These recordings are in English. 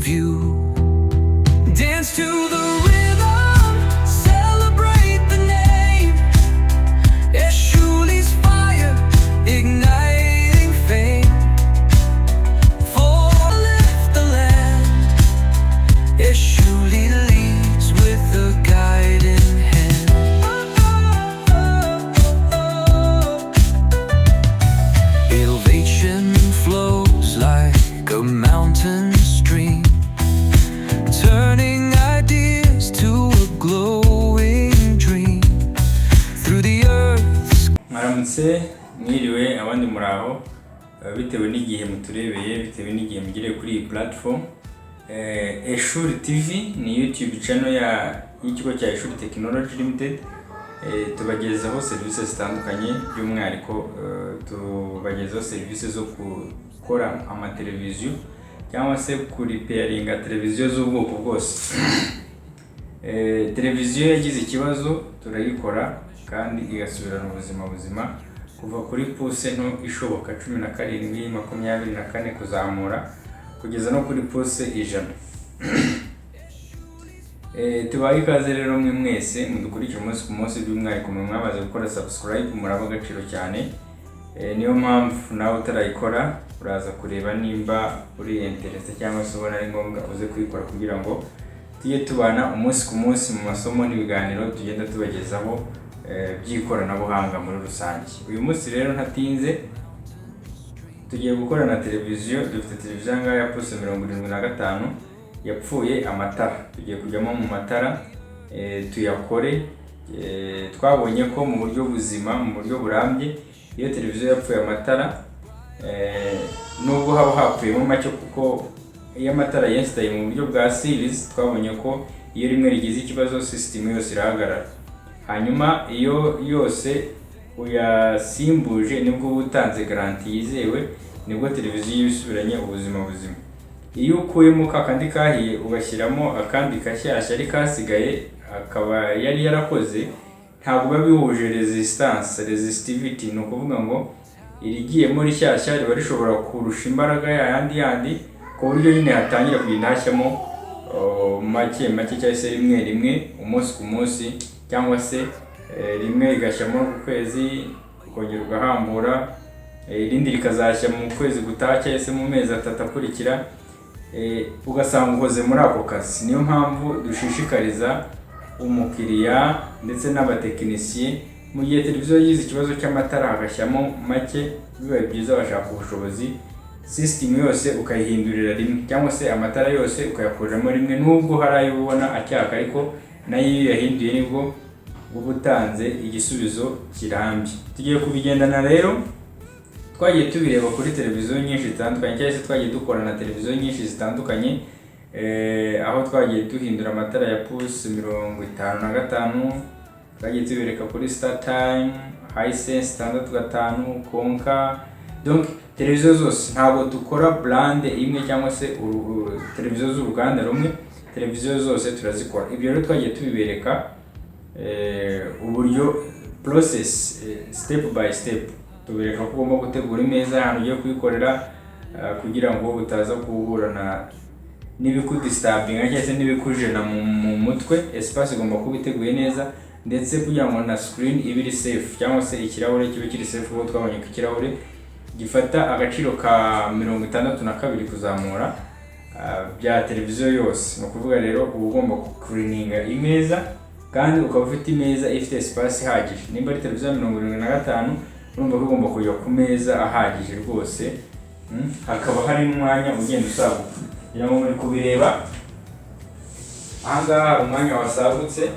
view. Dance to the rhythm, celebrate the name. Eshuli's fire, igniting fame. For lift the land, Eshuli leads with a guiding hand. Elevation flows like a mountain stream, turning ideas to a glowing dream through the earth's. Mwaramutse, mwiriwe abandi muraho, bitewe n'igihe muturebeye, bitewe n'igihe mugiriye kuri iyi platform. Eshuli TV ni YouTube channel y'ikigo cya Eshuli Technology Limited. Tubagezaho serivisi zitandukanye, by'umwihariko tubagezaho serivisi zo gukora amateleviziyo cyangwa se kuripairinga televiziyo z'ubwoko bwose. Televiziyo yagize ikibazo turayikora kandi igasubirana ubuzima buzima kuva kuri puse nto ishoboka 17, 24 kuzamura kugeza no kuri puse 100. Tubaye ikaze rero mwe mwese mudukurikira umunsi ku munsi, by'umwihariko mwamaze gukora subscribe muraba agaciro cyane. Niyo mpamvu nawe utarayikora uraza kureba nimba uri interest cyangwa se ubona ari ngombwa uze kuyikora kugira ngo tujye tubana umunsi ku munsi mu masomo n'ibiganiro tugenda tubagezaho by'ikoranabuhanga muri rusange. Uyu munsi rero ntatinze tugiye gukora na televiziyo. Dufite televiziyo ngaho ya puse 75 yapfuye amatara, tugiye kujyamo mu matara tuyakore. Twabonye ko mu buryo buzima, mu buryo burambye, iyo televiziyo yapfuye amatara nubwo haba hapfuyemo make, kuko iyo amatara yensitaye mu buryo bwa series twabonye ko iyo rimwe rigize ikibazo system yose irahagarara. Hanyuma iyo yose uyasimbuje nibwo utanze garanti yizewe, nibwo televiziyo yisubiranye ubuzima buzima. Iyo ukuyemo kakandi kahiye ugashyiramo akandi kashyashya ari kasigaye akaba yari yarakoze, ntabwo biba bihuje resistivity. Ni ukuvuga ngo irigiyemo rishyashya riba rishobora kurusha imbaraga yandi ku buryo nyine hatangira kugenda hashyamo make cyangwa se rimwe umunsi ku munsi, cyangwa se rimwe rigashyamo ku kwezi ukongera ugahambura, irindi rikazashya mu kwezi gutaha cyangwa se mu mezi 3 akurikira, ugasanga uhoze muri ako kazi. Niyo mpamvu dushishikariza umukiriya ndetse n'abatekinisiye, mu gihe televiziyo yagize ikibazo cy'amatara hagashyamo make, biba byiza bashaka ubushobozi system yose ukayihindurira rimwe, cyangwa se amatara yose ukayakuramo rimwe, nubwo hari ayo ubona acyaka, ariko nayo iyo yahinduye nibwo uba utanze igisubizo kirambye. Tugiye kubigendana rero, twagiye tubireba kuri televiziyo nyinshi zitandukanye, cyangwa se twagiye dukora na televiziyo nyinshi zitandukanye, aho twagiye duhindura amatara ya puse 55, twagiye tubereka kuri Star Time, Hisense 65, Konka. Donc televiziyo zose ntabwo dukora brand imwe cyangwa se televiziyo z'uruganda rumwe, televiziyo zose turazikora. Ibyo rero twagiye tubibereka uburyo process step by step, tubereka ko ugomba gutegura imeza ahantu ugiye kuyikorera kugira ngo utaza guhura n'ibikudisturbinga cyangwa se n'ibikujena mu mutwe. Espace igomba kuba iteguye neza, ndetse kugira ngo na screen ibe iri safe, cyangwa se ikirahure kibe kiri safe. Ubu twabonye ko ikirahure gifata agaciro ka 62 kuzamura bya televiziyo yose. Ni ukuvuga rero uba ugomba cleaninga imeza, kandi ukaba ufite imeza ifite espace ihagije. Nimba ari televiziyo 75 urumva ko ugomba kujya ku meza ahagije rwose, hakaba hari n'umwanya ugenda usaguka. Kugira ngo muri kubireba ahangaha hari umwanya wasagutse,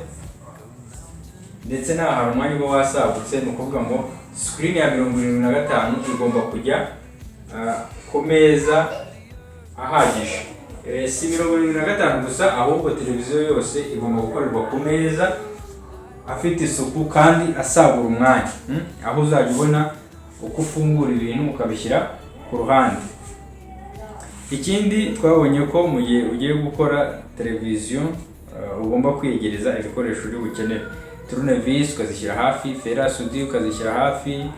ndetse n'aha hari umwanya uba wasagutse. Ni ukuvuga ngo screen ya 75 igomba kujya ku meza ahagije. Si 75 gusa, ahubwo televiziyo yose igomba gukorerwa ku meza afite isuku kandi asagura umwanya, aho uzajya ubona uko ufungura ibintu ukabishyira ku ruhande. Ikindi twabonye ko mu gihe ugiye gukora televiziyo ugomba kwiyegereza ibikoresho uri bukenere. Tournevis ukazishyira hafi, fer à souder ukazishyira hafi,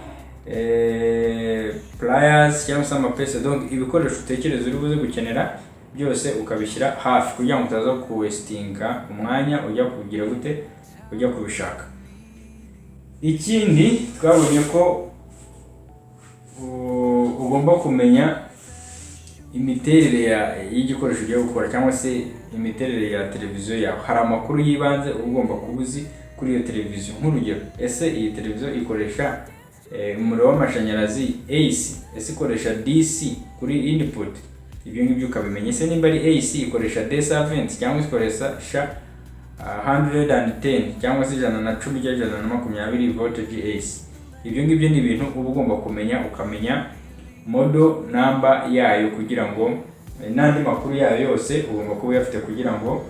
pliers cyangwa se amapesi. Donc ibikoresho utekereza uri buze gukenera byose ukabishyira hafi kugira ngo utaza kuwestinga umwanya ujya kugira gute ujya kubishaka. Ikindi twabonye ko ugomba kumenya imiterere y'igikoresho ugiye gukora cyangwa se imiterere ya televiziyo yawe. Hari amakuru yibanze ugomba kubuzi kuri iyo televiziyo, nk'urugero ese iyi televiziyo ikoresha umuriro w'amashanyarazi AC, ese ikoresha DC kuri input, ibyo ngibyo ukabimenya. Ese nimba ari AC ikoresha D7 cyangwa ikoresha 110 cyangwa se 110 cyangwa 120 voltage AC, ibyo ngibyo ni ibintu uba ugomba kumenya, ukamenya model number yayo kugira ngo n'andi makuru yayo yose ugomba kuba uyafite kugira ngo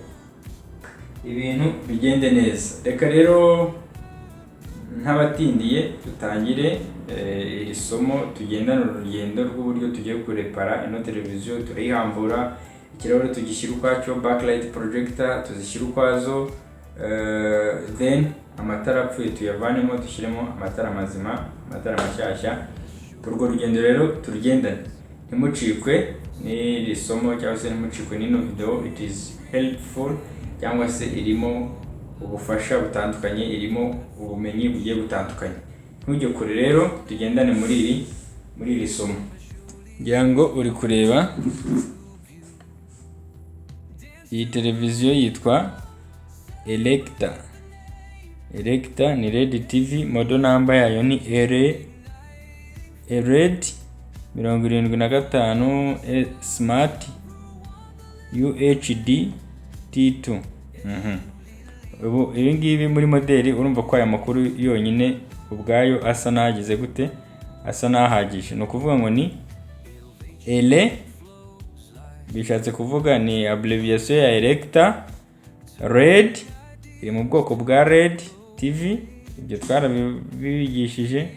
ibintu bigende neza. Reka rero ntabatindiye dutangire iri somo, tugendana urugendo rw'uburyo tugiye kurepara ino televiziyo. Turayihambura, ikirahure tugishyira ukwacyo, backlight projector tuzishyira ukwazo, then amatara apfuye tuyavanemo dushyiremo amatara mazima, amatara mashyashya. Urwo rugendo rero turugendane, ntimucikwe n'iri somo cyangwa se ntimucikwe n'ino video. It is helpful cyangwa se irimo ubufasha butandukanye, irimo ubumenyi bugiye butandukanye. Ntujye kure rero, tugendane muri iri somo. Ngira ngo uri kureba iyi televiziyo yitwa Elekta. Elekta ni LED TV, model number yayo ni LED 75 Smart UHD T2. Ubu ibi ngibi muri modeli urumva ko aya makuru yonyine ubwayo asa nagize gute, asa nahagije. No kuvuga ngo ni ele, bishatse kuvuga ni abbreviation ya Elekta. Red iri mu bwoko bwa LED TV, ibyo twarabigishije.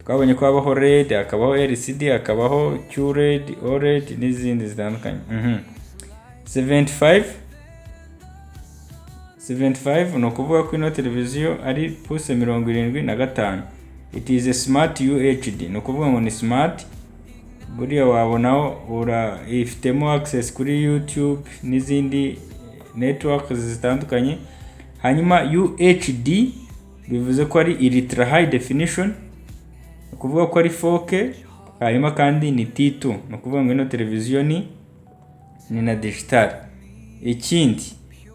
Twabonye ko habaho LED, hakabaho LCD, hakabaho QLED, OLED n'izindi zitandukanye. 75 no kuvuga ko ino televiziyo ari puse 75. It is a smart UHD, no kuvuga ngo ni smart. Buriya wabonaho ifitemo access kuri YouTube n'izindi networks zitandukanye. Hanyuma UHD bivuze ko ari ultra high definition, no kuvuga ko ari 4K. Hanyuma kandi ni T2, no kuvuga ngo ino televiziyo ni na digital. Ikindi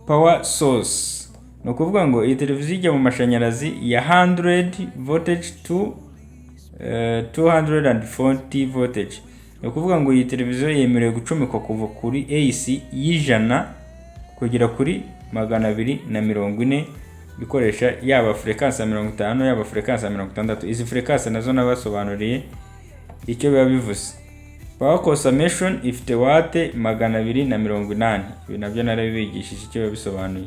power source, no kuvuga ngo iyi televiziyo ijya mu mashanyarazi ya 100 voltage to 240 voltage. No kuvuga ngo iyi televiziyo yemerewe gucomekwa kuva kuri AC y'ijana kugera kuri 240, bikoresha yaba frequency ya 50 yaba frequency ya 60. Izi frequency nazo nabasobanuriye icyo biba bivuze. Power consumption ifite watt 280. Ibi nabyo narabigishije icyo biba bisobanuye.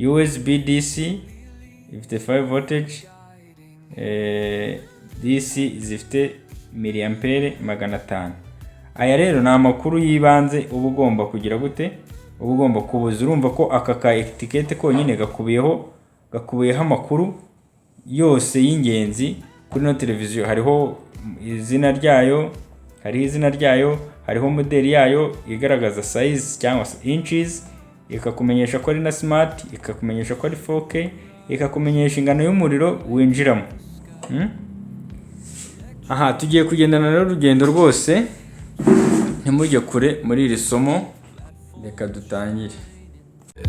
USB DC ifite 5 voltage, DC zifite miliampere 500. Aya rero ni amakuru yibanze uba ugomba kugira gute, uba ugomba kubuza. Urumva ko aka ka etiquette konyine gakubiyeho amakuru yose y'ingenzi kuri no televiziyo. Hariho izina ryayo, hariho modeli yayo igaragaza size cyangwa inches, ikakumenyesha ko ari na smart, ikakumenyesha ko ari 4K, ikakumenyesha ingano y'umuriro winjiramo. Aha tugiye kugendana n'urugendo rwose, ntimujye kure muri iri somo. Reka dutangire.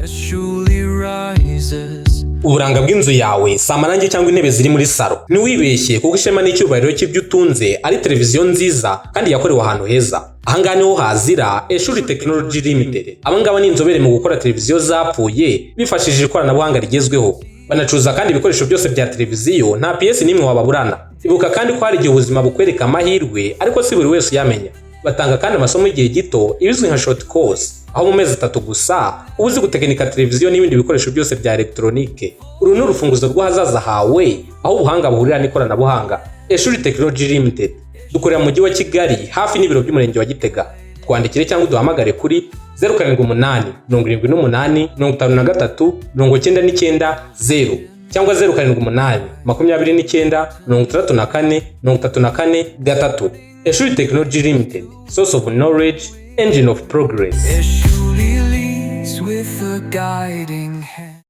Eshuli rises. Uburanga bw'inzu yawe si amarangi cyangwa intebe ziri muri salo. Ntiwibeshye kuko ishema n'icyubahiro cy'ibyo utunze ari televiziyo nziza kandi yakorewe ahantu heza. Ahangaha niho hazira Eshuli Technology Limited. Abangaba ni inzobere mu gukora televiziyo zapfuye bifashishije ikoranabuhanga rigezweho. Banacuruza kandi ibikoresho byose bya televiziyo, nta PS n'imwe wababurana. Ibuka kandi ko hari igihe ubuzima bukwereka amahirwe ariko si buri wese uyamenya. Batanga kandi amasomo y'igihe gito ibizwi nka short course, aho mu mezi 3 gusa ubuzi gutekinika televiziyo n'ibindi bikoresho byose bya electronique. Uru ni urufunguzo rw'ahazaza hawe, aho ubuhanga buhurira n'ikoranabuhanga. Eshuli Technology Limited dukorera mu mujyi wa Kigali hafi n'ibiro by'umurenge wa Gitega. Twandikire cyangwa duhamagare kuri 078 78 53 99 0 cyangwa 078 29 64 34 3. Eshuli Technology Limited, source of knowledge, engine of progress. Eshuli leads with a guiding hand.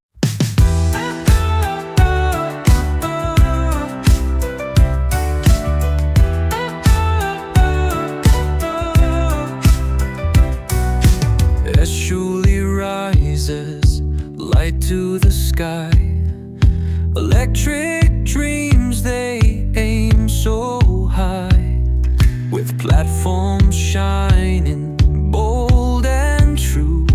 Eshuli rises, light to the sky. Electric dreams, they aim so high, with platforms shining bold and true.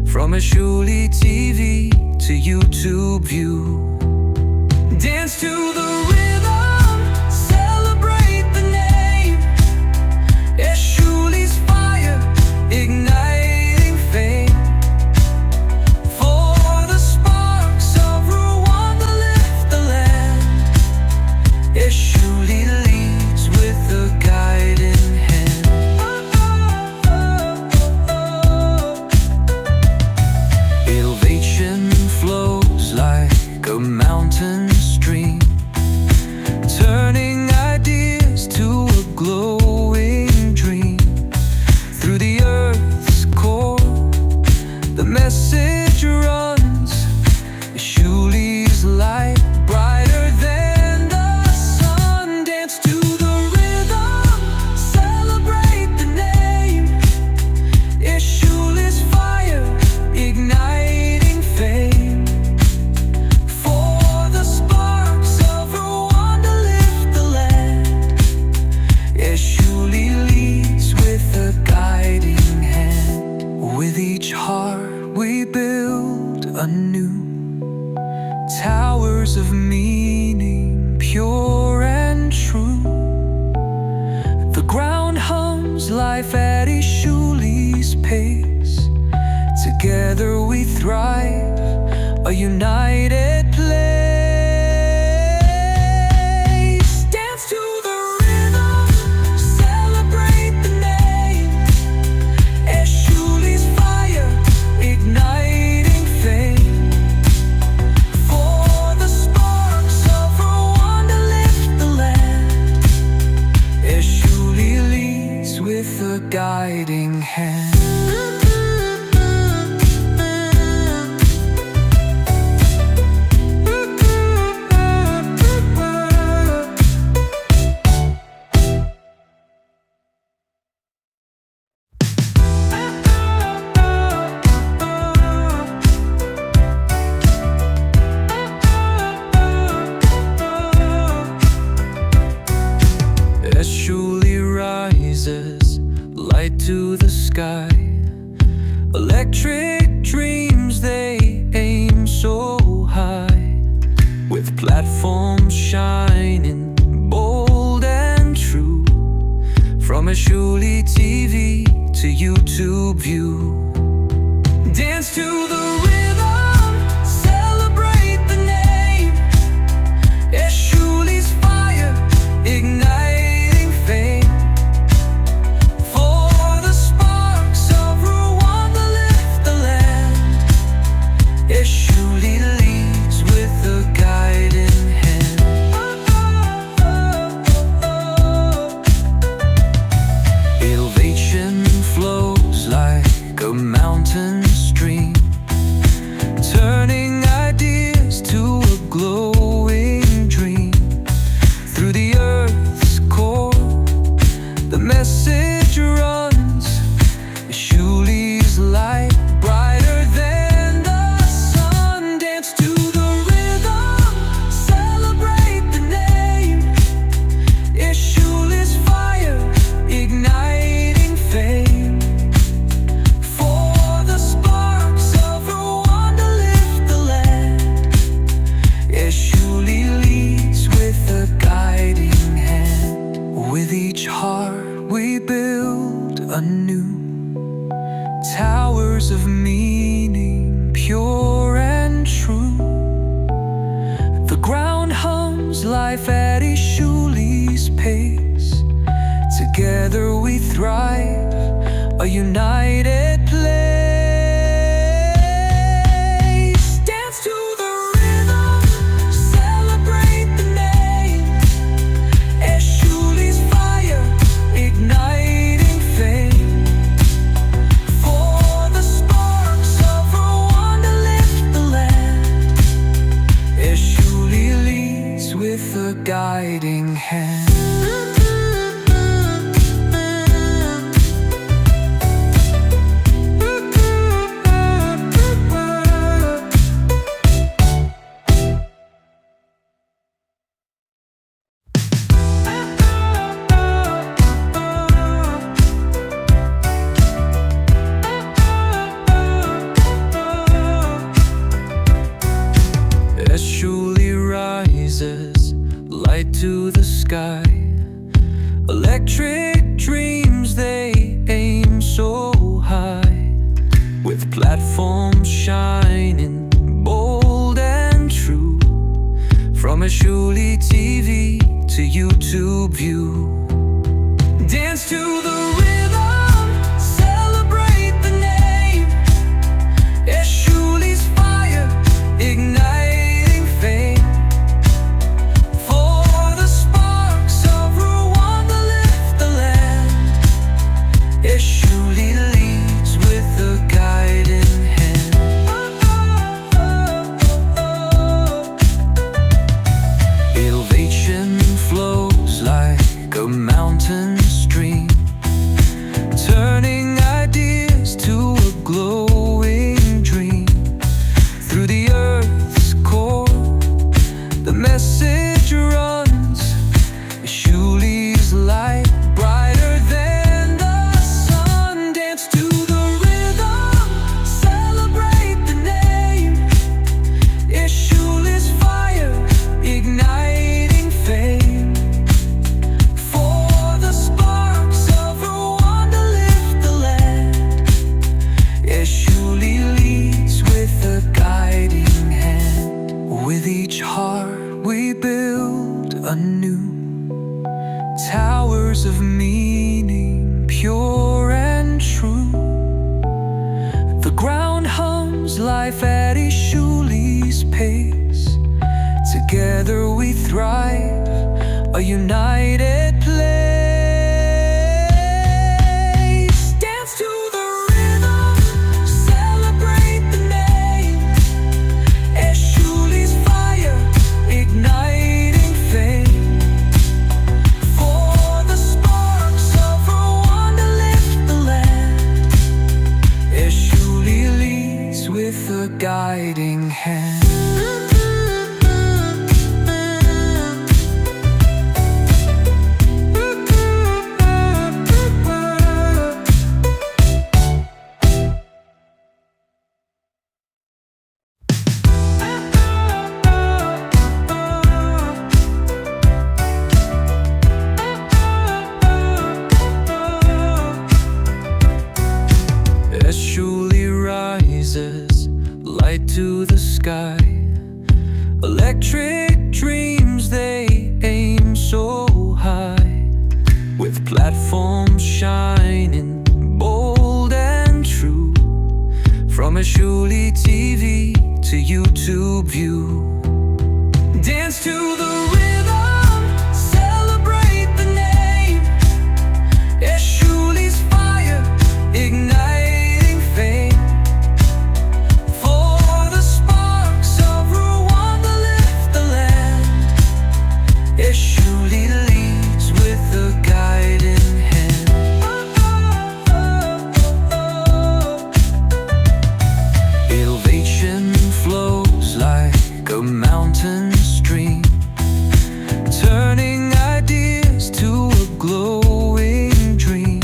From Eshuli TV to YouTube view, dance to the rhythm, celebrate the name. Eshuli's fire, igniting fame. For the sparks of Rwanda lift the land. Eshuli leads with a guiding hand. Innovation flows like a mountain stream, turning ideas to a glowing dream. Through the earth's core, the message runs. Eshuli's light, brighter than the sun. Dance to the rhythm, celebrate the name. Eshuli's fire, igniting fame. For the sparks of Rwanda lift the land. Eshuli leads with a guiding hand. With each heart we build anew towers of meaning, pure and true. The ground hums life at Eshuli's pace. Together we thrive, a united place. Dance to the rhythm, celebrate the name. Eshuli's fire, igniting fame. For the sparks of Rwanda lift the land. Eshuli leads with a guiding hand. Eshuli rises, light to the sky. Electric dreams, they aim so high, with platforms shining bold and true. From Eshuli TV to YouTube view, dance to the rhythm, celebrate the name. Eshuli's fire, igniting fame. For the sparks of Rwanda lift the land. Eshuli leads with a guiding hand. Innovation flows like a mountain stream, turning ideas to a glowing dream. Through the earth's core, the message runs. Eshuli's light, brighter than the sun. Dance to the rhythm, celebrate the name. Eshuli's fire, igniting fame. For the sparks of Rwanda lift the land. Eshuli leads with a guiding hand. With each heart we build anew towers of meaning, pure and true. The ground hums life at Eshuli's pace. Together we thrive, a united place. Dance to the rhythm, celebrate the name. Eshuli's fire, igniting fame. platform shining bold and true. From Eshuli TV to YouTube view. Dance to the rhythm, celebrate the name. Eshuli's fire, igniting fame. For the sparks of Rwanda lift the land. Eshuli leads with a guiding hand. Innovation flows like a mountain stream, turning ideas to a glowing dream. Through the earth's core, the message runs. Eshuli's light, brighter than the sun. Dance to the rhythm, celebrate the name. Eshuli's fire, igniting fame. For the sparks of Rwanda lift the land. Eshuli leads with a guiding hand. With each heart we build anew towers of meaning, pure and true. The ground hums life at Eshuli's pace. Together we thrive, a united place. Dance to the rhythm, celebrate the name. Eshuli's fire, igniting fame. For the sparks of Rwanda lift the land. Eshuli leads with a guiding hand. Eshuli rises, light to the sky. Electric dreams, they aim so high. With platforms shining bold and true. From Eshuli TV to YouTube view. Dance to the rhythm, celebrate the name. Eshuli's fire, igniting fame. For the sparks of Rwanda lift the land. Eshuli leads with a guiding hand. Innovation flows like a mountain stream, turning ideas to a glowing dream.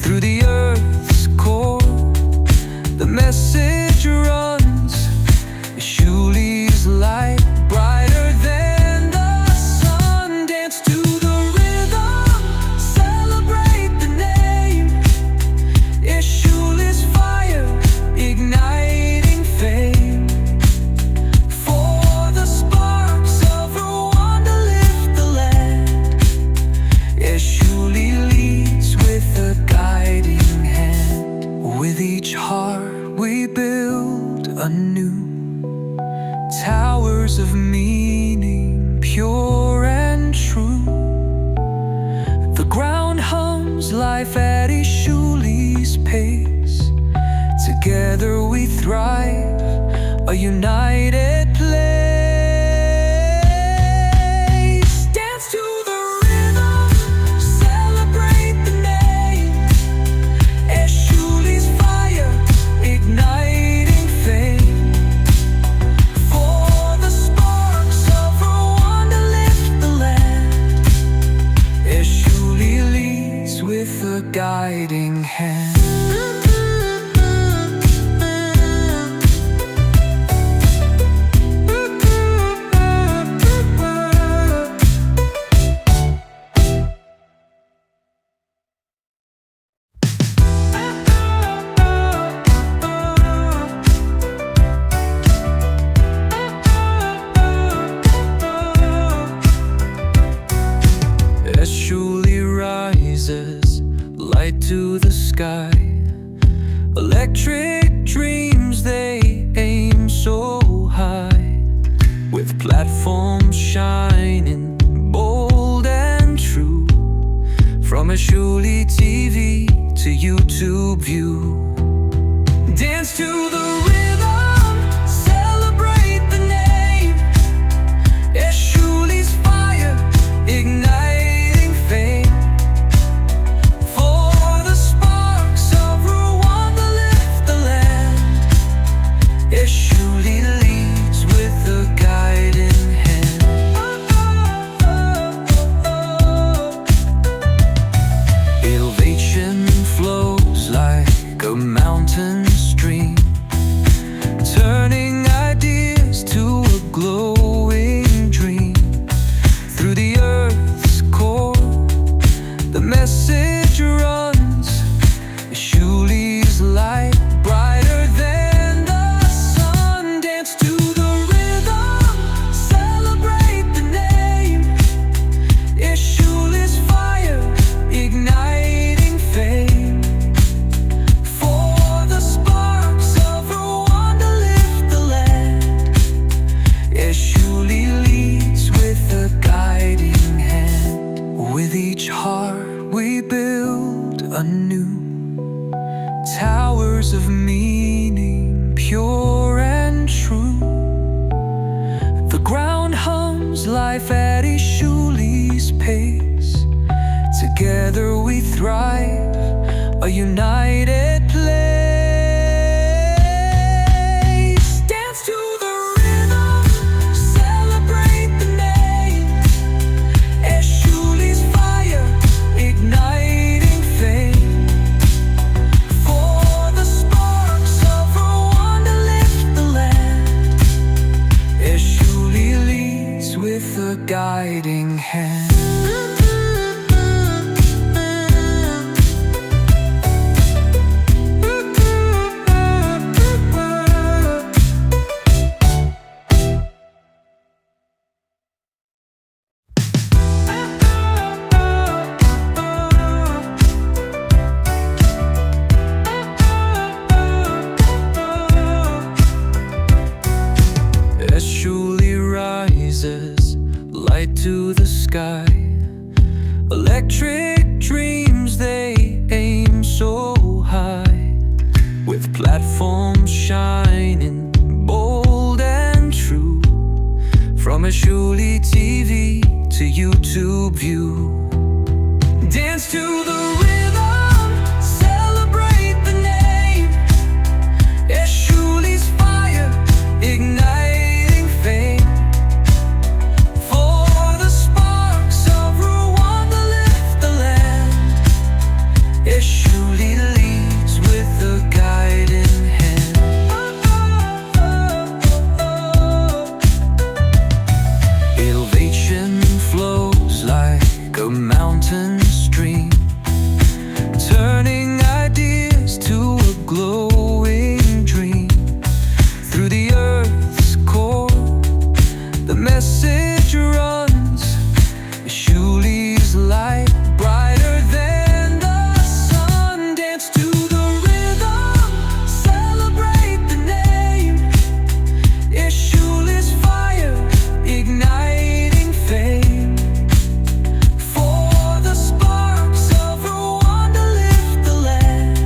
Through the earth's core, the message runs. Eshuli's light, brighter than the sun. Dance to the rhythm, celebrate the name. Eshuli's fire, igniting fame. For the sparks of Rwanda lift the land. Eshuli leads with a guiding hand. With each heart we build anew towers of meaning, pure and true. The ground hums life at Eshuli's pace. Together we thrive, a united place. Dance to the rhythm, celebrate the name. Eshuli's fire, igniting fame. For the sparks of Rwanda lift the land. Eshuli leads with a guiding hand. Electric dreams, they aim so high, with platforms shining bold and true. From Eshuli TV to YouTube view, dance to the rhythm, celebrate the name. Eshuli's fire, igniting fame. For the sparks of Rwanda lift the land. Eshuli leads with a guiding hand. Innovation flows like a mountain stream, turning ideas to a glowing dream. Through the earth's core, the message runs. Eshuli's light, brighter than the sun. Dance to the rhythm, celebrate the name. Eshuli's fire, igniting fame. For the sparks of Rwanda lift the land. Eshuli leads with a guiding hand. With each heart we build anew towers of meaning, pure and true. The ground hums life at Eshuli's pace. Together we thrive, a united place. Dance to the rhythm, celebrate the name. Eshuli's fire, igniting fame. For the sparks of Rwanda lift the land. Eshuli leads with a guiding hand. Eshuli rises, light to the sky. Electric dreams, they aim so high, with platforms shining bold and true. From Eshuli TV to YouTube view, dance to the rhythm, celebrate the name. Eshuli's fire, igniting fame. For the sparks of Rwanda lift the land. Eshuli leads with a guiding hand. Innovation flows like a mountain stream, turning ideas to a glowing dream. Through the earth's core, the message runs. Eshuli's light, brighter than the sun. Dance to the rhythm, celebrate the name. Eshuli's fire, igniting fame. For the sparks of Rwanda lift the land.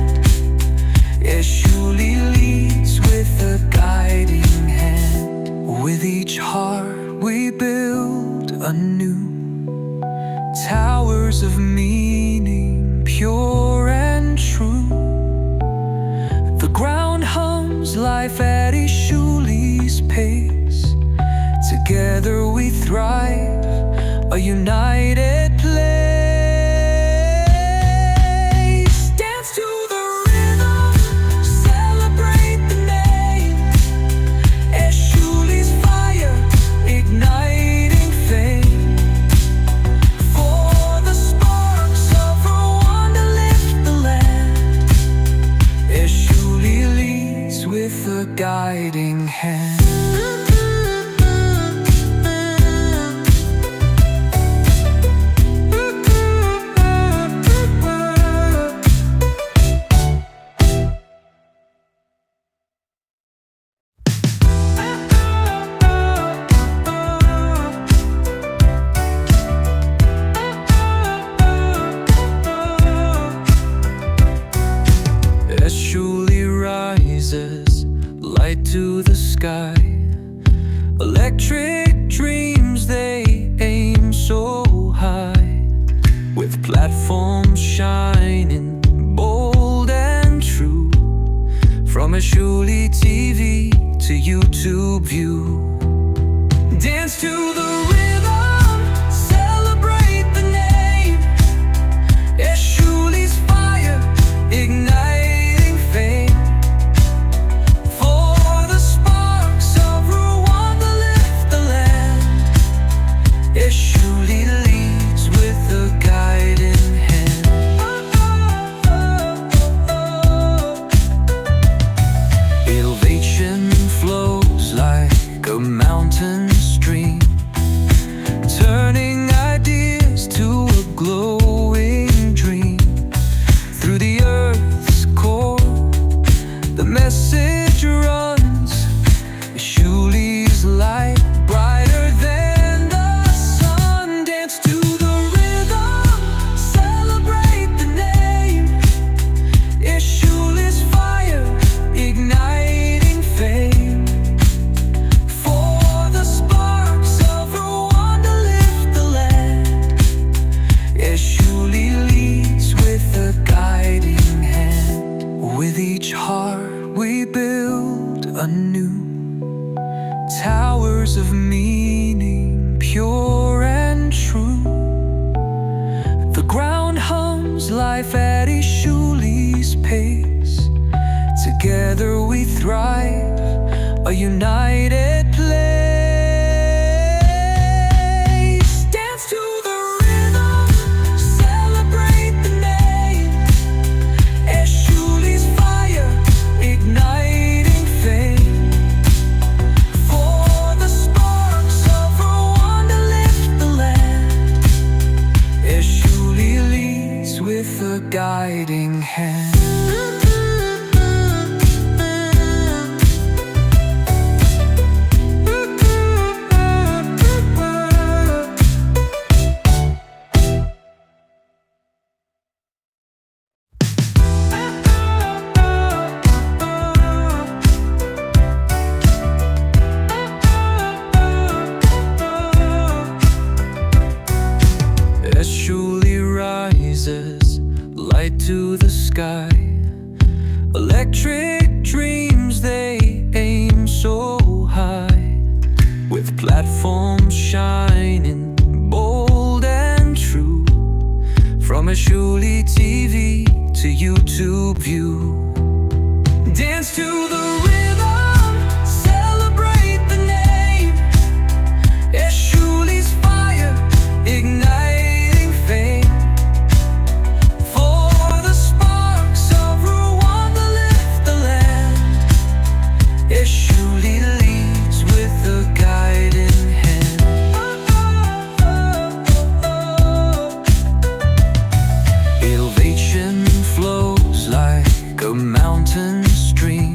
Eshuli leads with a guiding hand. With each heart we build anew towers of meaning, pure and true. The ground hums life at Eshuli's pace. Together we thrive, a united place. Dance to the rhythm, celebrate the name. Eshuli's fire, igniting fame. For the sparks of Rwanda lift the land. Eshuli leads with a guiding hand. light to the sky. Electric dreams, they aim so high, with platforms shining bold and true. From Eshuli TV to YouTube view, dance to the rhythm, celebrate the name. Eshuli's fire, igniting fame. For the sparks of Rwanda lift the land. Eshuli leads with a guiding hand. Innovation flows like a mountain stream, turning ideas to a glowing dream. Through the earth's core, the message runs. Eshuli's light, brighter than the sun. Dance to the rhythm, celebrate the name. Eshuli's fire, igniting fame. For the sparks of Rwanda lift the land. Eshuli leads with a guiding hand. With each heart we build anew towers of meaning, pure and true. The ground hums life at Eshuli's pace. Together we thrive, a united place. Dance to the rhythm, celebrate the name. Eshuli's fire, igniting fame. For the sparks of Rwanda lift the land. Eshuli leads with a guiding hand. Eshuli rises, light to the sky. Electric dreams, they aim so high, with platforms shining bold and true. From Eshuli TV to YouTube view, dance to the rhythm, celebrate the name. Eshuli's fire, igniting fame. For the sparks of Rwanda lift the land. Eshuli leads with a guiding hand. Innovation flows like a mountain stream,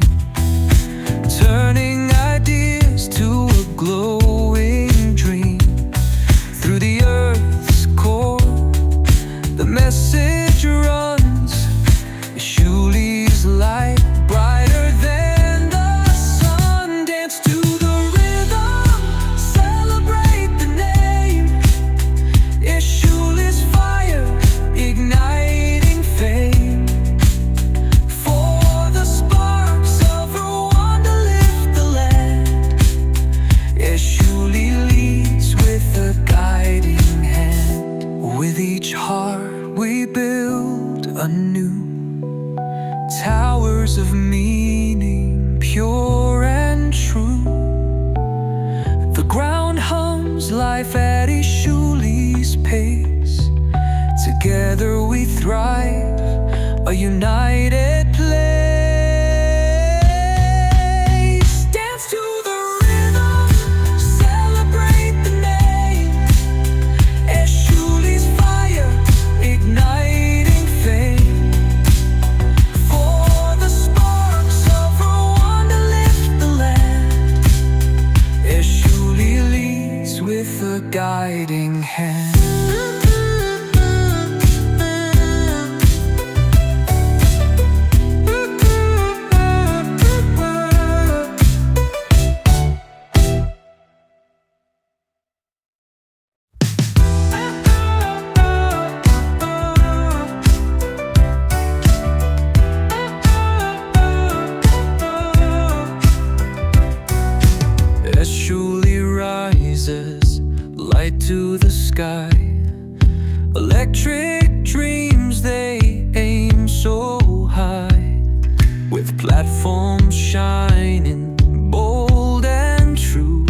platform shining bold and true.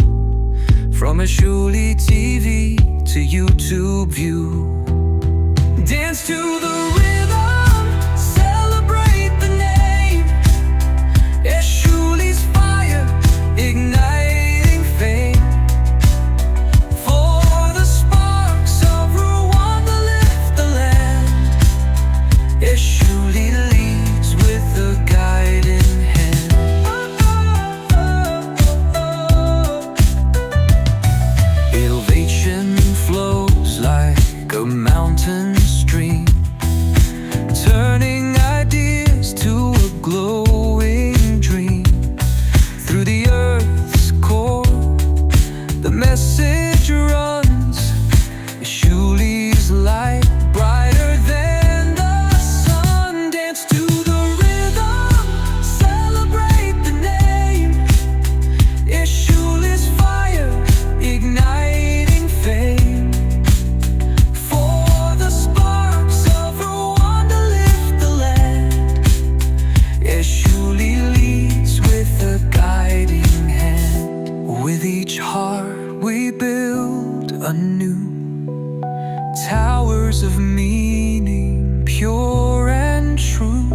From Eshuli TV to YouTube view. Dance to the rhythm, celebrate the name. Eshuli's fire, igniting fame. For the sparks of Rwanda lift the land. Eshuli leads with a guiding hand. Innovation flows like a mountain stream, turning ideas to a glowing dream. Through the earth's core, the message runs. Eshuli's light, brighter than the sun. Dance to the rhythm, celebrate the name. Eshuli's fire, igniting fame. For the sparks of Rwanda lift the land. Eshuli leads with a guiding hand. With each heart we build anew towers of meaning, pure and true.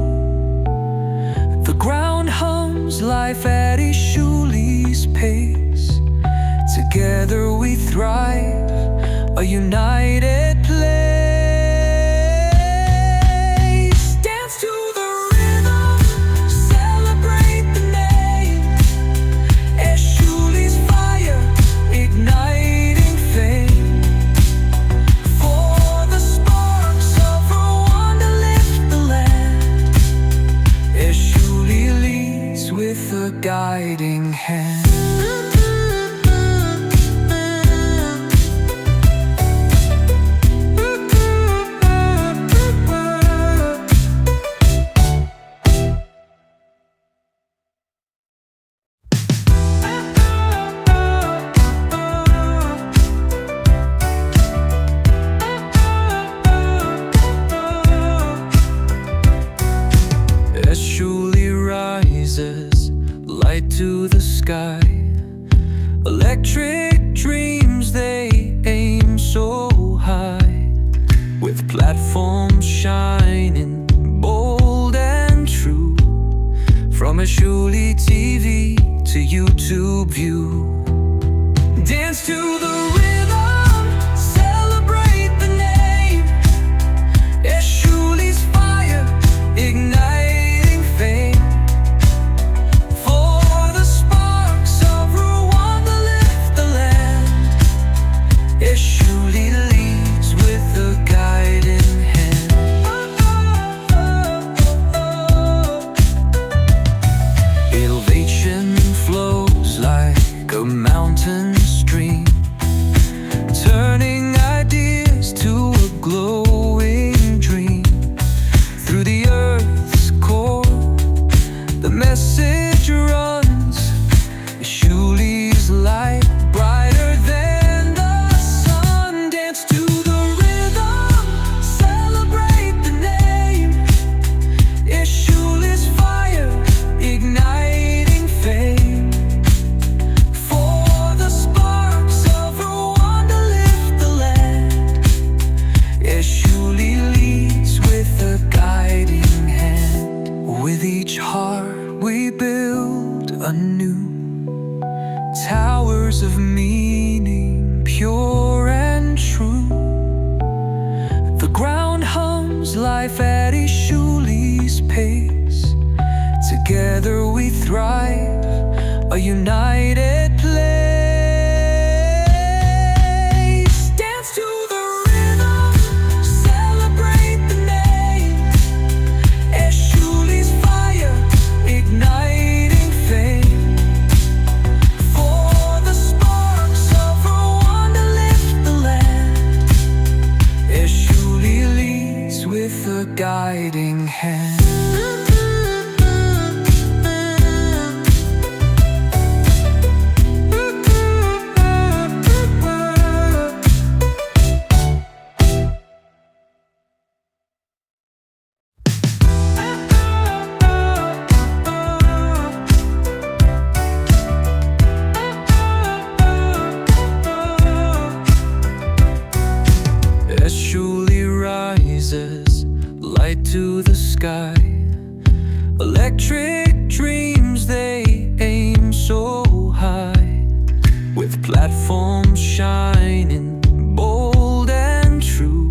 The ground hums life at Eshuli's pace. Together we thrive, a united place. Dance to the rhythm, celebrate the name. Eshuli's fire, igniting fame. For the sparks of Rwanda lift the land. Eshuli leads with a guiding hand. Eshuli rises, light to the sky. Electric dreams, they aim so high. With platforms shining bold and true. From Eshuli TV to YouTube view. Dance to the rhythm, celebrate the name. Eshuli's fire, igniting fame. For the sparks of Rwanda lift the land. Eshuli leads with a guiding hand. Innovation flows like a mountain stream, turning ideas to a glowing dream. Through the earth's core, the message runs. Eshuli's light, brighter than the sun. Dance to the rhythm, celebrate the name. Eshuli's fire, igniting fame. For the sparks of Rwanda lift the land. Eshuli leads with a guiding hand. With each heart we build anew towers of meaning, pure and true. The ground hums life at Eshuli's pace. Together we thrive, a united place. Dance to the rhythm, celebrate the name. Eshuli's fire, igniting fame. For the sparks of Rwanda lift the land. Eshuli leads with a guiding hand. platform shining bold and true.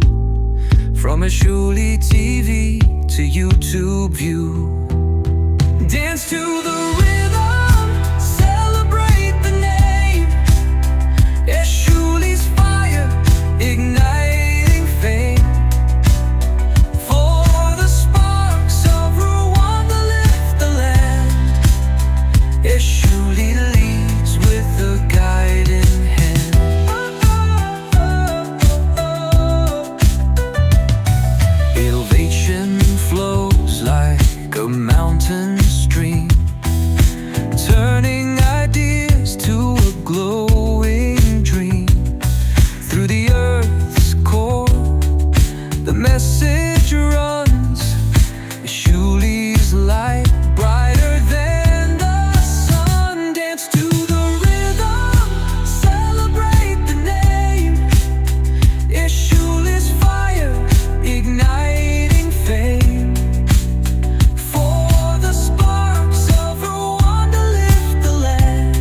From Eshuli TV to YouTube view. Dance to the rhythm, celebrate the name. Eshuli's fire, igniting fame. For the sparks of Rwanda lift the land. Eshuli leads with a guiding hand. Innovation flows like a mountain stream, turning ideas to a glowing dream. Through the earth's core, the message runs. Eshuli's light, brighter than the sun. Dance to the rhythm, celebrate the name. Eshuli's fire, igniting fame. For the sparks of Rwanda lift the land.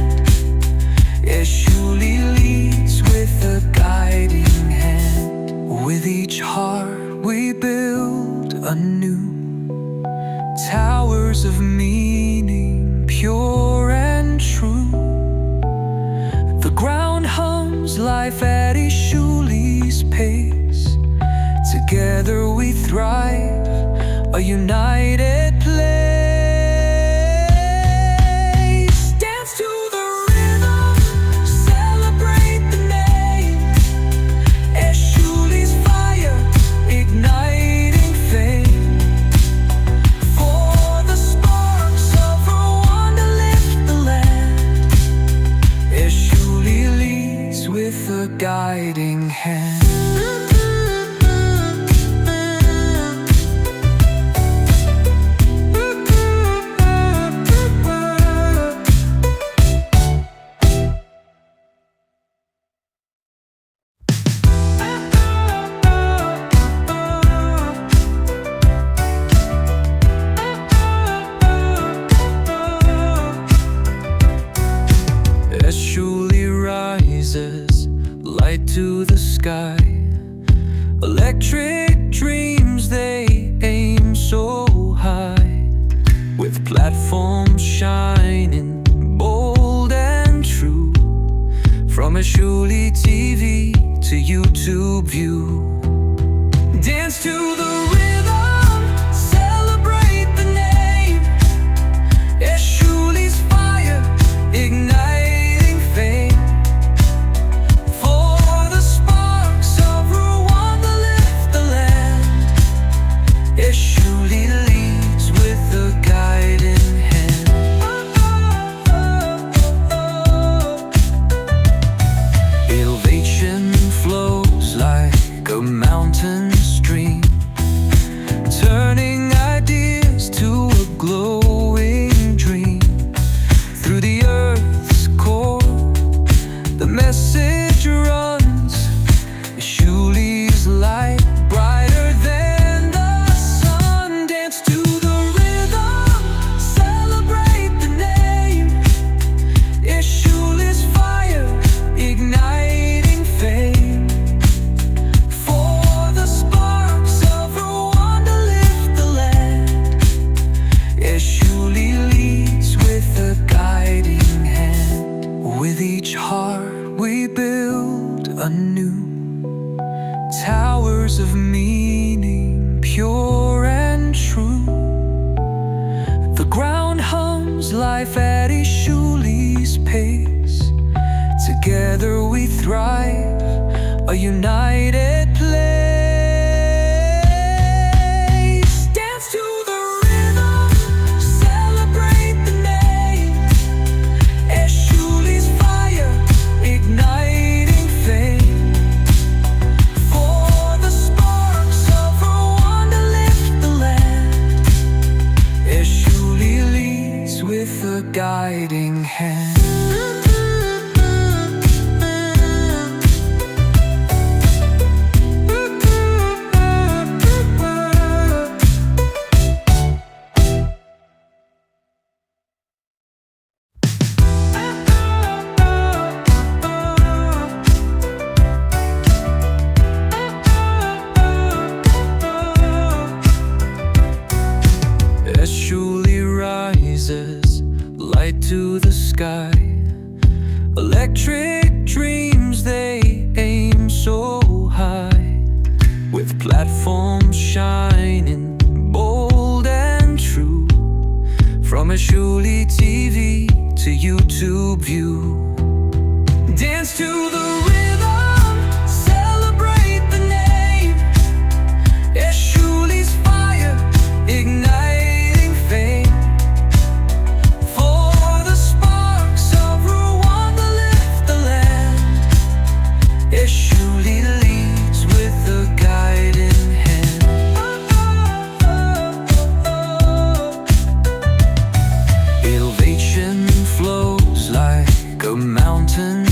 Eshuli leads with a guiding hand. With each heart we build anew towers of meaning, pure and true. The ground hums life at Eshuli's pace. Together we thrive, a united place. Dance to the rhythm, celebrate the name. Eshuli's fire, igniting fame. For the sparks of Rwanda lift the land. Eshuli leads with a guiding hand. Eshuli rises, light to the sky. Electric dreams, they aim so high. With platforms shining bold and true. From Eshuli TV to YouTube view. Dance to the rhythm, celebrate the name. Eshuli's fire, igniting fame. For the sparks of Rwanda lift the land. Eshuli leads with a guiding hand. Innovation flows like a mountain stream, turning ideas to a glowing dream. Through the earth's core, the message runs. Eshuli's light, brighter than the sun. Dance to the rhythm, celebrate the name. Eshuli's fire, igniting fame. For the sparks of Rwanda lift the land. Eshuli leads with a guiding hand. With each heart we build anew towers of meaning, pure and true. The ground hums life at Eshuli's pace. Together we thrive, a united place. Dance to the rhythm, celebrate the name. Eshuli's fire, igniting fame. For the sparks of Rwanda lift the land. Eshuli leads with a guiding hand. light to the sky. Electric dreams, they aim so high, with platforms shining bold and true. From Eshuli TV to YouTube view, dance to the rhythm, celebrate the name. Eshuli's fire, igniting fame. For the sparks of Rwanda lift the land. Eshuli leads with a guiding hand. Innovation flows like a mountain